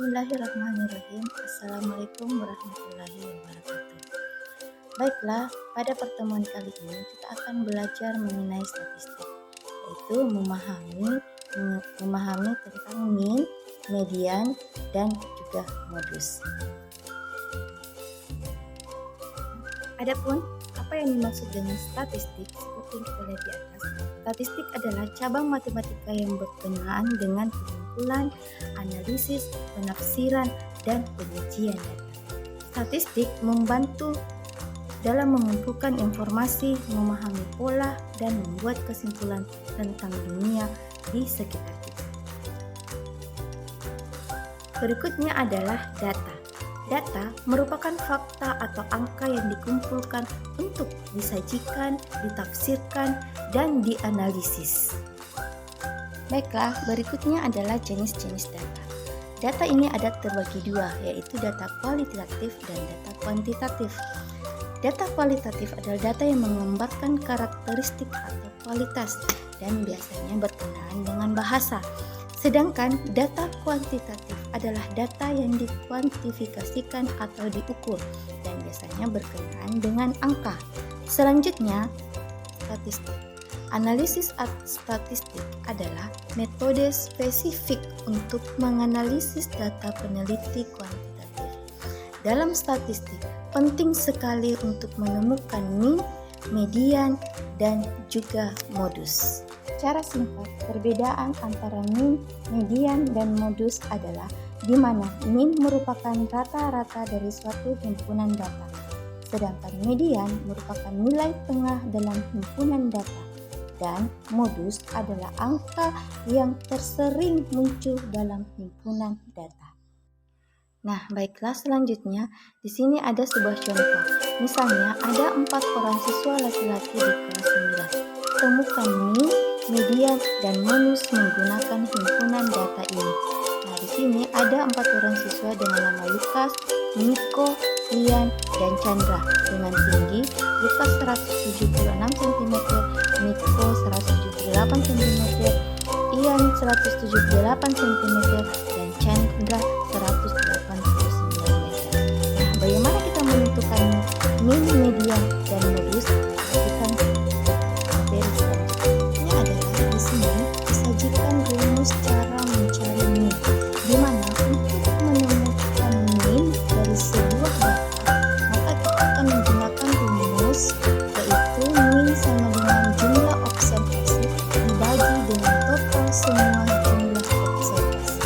Bismillahirrahmanirrahim. Assalamualaikum warahmatullahi wabarakatuh. Baiklah, pada pertemuan kali ini kita akan belajar mengenai statistik, yaitu memahami tentang mean, median, dan juga modus. Adapun apa yang dimaksud dengan statistik seperti yang kita lihat di atas, statistik adalah cabang matematika yang berkenaan dengan pengumpulan, analisis, penafsiran, dan pengujian data. Statistik membantu dalam mengumpulkan informasi, memahami pola, dan membuat kesimpulan tentang dunia di sekitar kita. Berikutnya adalah data. Data merupakan fakta atau angka yang dikumpulkan untuk disajikan, ditafsirkan, dan dianalisis. Baiklah, berikutnya adalah jenis-jenis data. Data ini ada terbagi dua, yaitu data kualitatif dan data kuantitatif. Data kualitatif adalah data yang menggambarkan karakteristik atau kualitas dan biasanya berkenaan dengan bahasa. Sedangkan data kuantitatif adalah data yang dikuantifikasikan atau diukur dan biasanya berkenaan dengan angka. Selanjutnya, statistik. Analisis statistik adalah metode spesifik untuk menganalisis data peneliti kuantitatif. Dalam statistik, penting sekali untuk menemukan mean, median, dan juga modus. Secara singkat, perbedaan antara mean, median, dan modus adalah di mana mean merupakan rata-rata dari suatu himpunan data, sedangkan median merupakan nilai tengah dalam himpunan data, dan modus adalah angka yang tersering muncul dalam himpunan data. Nah, baiklah, selanjutnya di sini ada sebuah contoh. Misalnya ada 4 orang siswa laki-laki di kelas 9. Temukan mean, median, dan modus menggunakan himpunan data ini. Nah, di sini ada 4 orang siswa dengan nama Lukas, Niko, Ian, dan Chandra dengan tinggi Lukas 176 cm, Niko 178 cm, Ian 178 cm, dan Chandra 189 meter. Nah, bagaimana kita menentukan mean, median, dan modus? Perhatikan materi selanjutnya adalah di sini disajikan rumus cara mencari mean, di mana untuk menemukan mean dari sebuah data maka kita akan menggunakan rumus, yaitu mean sama dengan jumlah observasi dibagi dengan total semua jumlah observasi.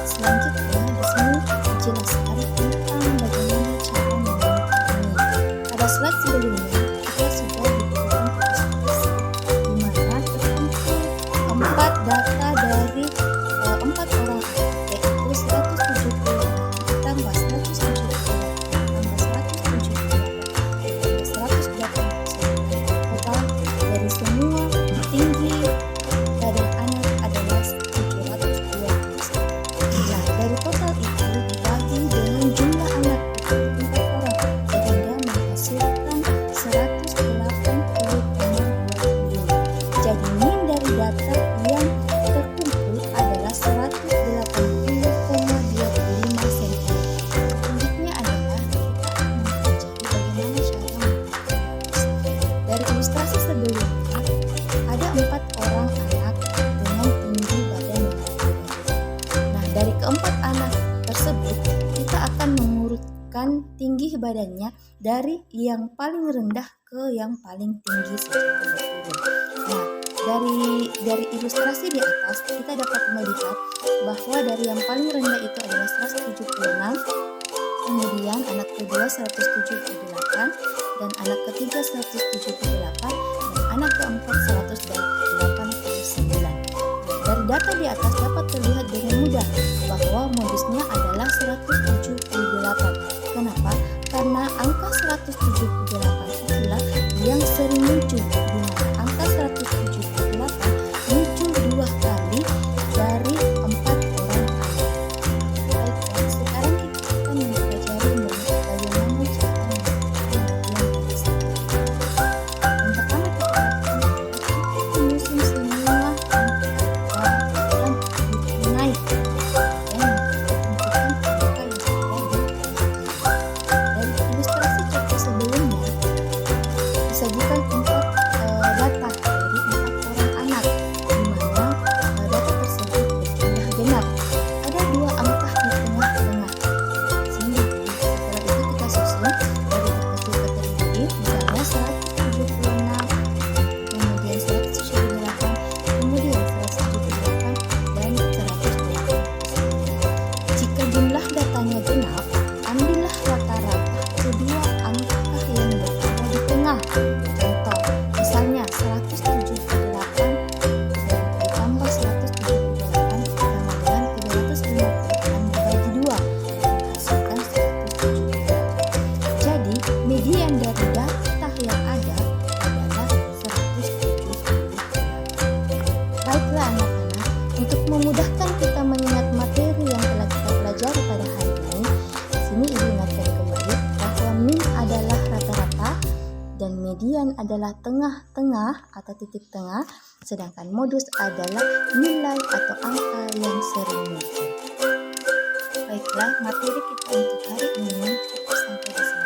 Selanjutnya di sini dijelaskan tentang bagaimana cara menemukan mean. Pada slide sebelumnya kita sudah diberikan representasi di mana terkumpul 4 data dari 4 orang, yaitu 170 tambah 170 tambah 170 tambah 180. Total dari semua tinggi badan anak adalah 720. Nah, dari total itu dibagi dengan jumlah anak, yaitu 4 orang, sehingga menghasilkan 180,25. Jadi mean dari data yang terkumpul adalah 180,25 cm. Selanjutnya adalah kita akan mempelajari bagaimana cara menentukan modus. Dari ilustrasi sebelumnya, ada 4 orang anak dengan tinggi badan yang berbeda. Nah, dari keempat anak tersebut, kita akan mengurutkan tinggi badannya dari yang paling rendah ke yang paling tinggi secara berurut. Nah, dari ilustrasi di atas kita dapat melihat bahwa dari yang paling rendah itu adalah 176, kemudian anak kedua 178, dan anak ketiga 178, dan anak keempat 189. Dari data di atas dapat terlihat dengan mudah bahwa modusnya adalah 178. Kenapa? Karena angka 178 itulah yang sering muncul, di mana angka 178 muncul 2 kali dari 4 orang anak. Baiklah, sekarang kita akan mempelajari bagaimana cara menentukan median dari statistik. Yang pertama kita lakukan adalah kita menyusun semua angka dan naik, dan kita tentukan jumlah datanya genap, ambillah rata-rata kedua angka yang berada di tengah. Contoh, misalnya 178 dan ditambah 178 sama dengan 356 dibagi 2 menghasilkan 178. Jadi, median dari data yang ada adalah 178. Baiklah anak-anak, untuk memudahkan kita mengingat materi yang telah kita pelajari pada hari ini, di sini Ibu ingatkan kembali bahwa min adalah rata-rata dan median adalah tengah-tengah atau titik tengah, sedangkan modus adalah nilai atau angka yang sering muncul. Baiklah, materi kita untuk hari ini cukup sampai di sini.